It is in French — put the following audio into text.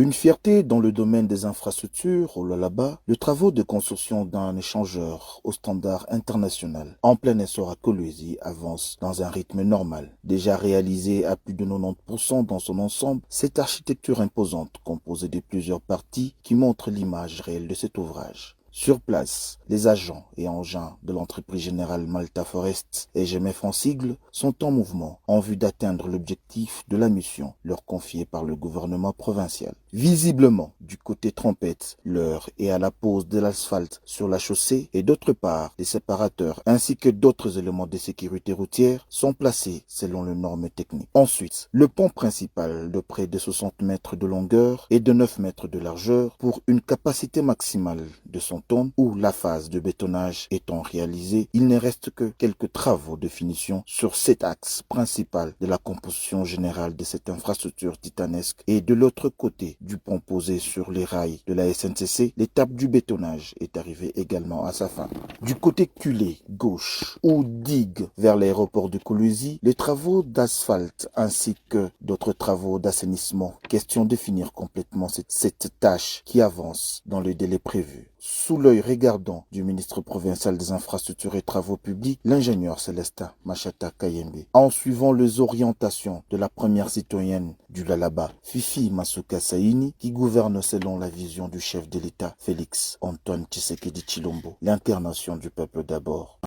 Une fierté dans le domaine des infrastructures, au Lualaba, les travaux de construction d'un échangeur au standard international en plein essor à Kolwezi avancent dans un rythme normal. Déjà réalisé à plus de 90% dans son ensemble, cette architecture imposante composée de plusieurs parties qui montre l'image réelle de cet ouvrage. Sur place, les agents et engins de l'entreprise générale Malta Forest et GMF en sigle sont en mouvement en vue d'atteindre l'objectif de la mission leur confiée par le gouvernement provincial. Visiblement, du côté trompette, l'heure est à la pose de l'asphalte sur la chaussée et d'autre part, les séparateurs ainsi que d'autres éléments de sécurité routière sont placés selon les normes techniques. Ensuite, le pont principal de près de 60 mètres de longueur et de 9 mètres de largeur pour une capacité maximale de 100 tonnes où la phase de bétonnage étant réalisée, il ne reste que quelques travaux de finition sur cet axe principal de la composition générale de cette infrastructure titanesque et de l'autre côté du pont posé sur les rails de la SNCC, l'étape du bétonnage est arrivée également à sa fin. Du côté culé gauche ou digue vers l'aéroport de Kolwezi, les travaux d'asphalte ainsi que d'autres travaux d'assainissement. Question de finir complètement cette tâche qui avance dans le délai prévu. Sous l'œil regardant du ministre provincial des infrastructures et travaux publics, l'ingénieur Célestin Machata Kayembe, en suivant les orientations de la première citoyenne du Lualaba, Fifi Masuka Saini, qui gouverne selon la vision du chef de l'État, Félix Antoine Tshisekedi Tshilombo, l'incarnation du peuple d'abord.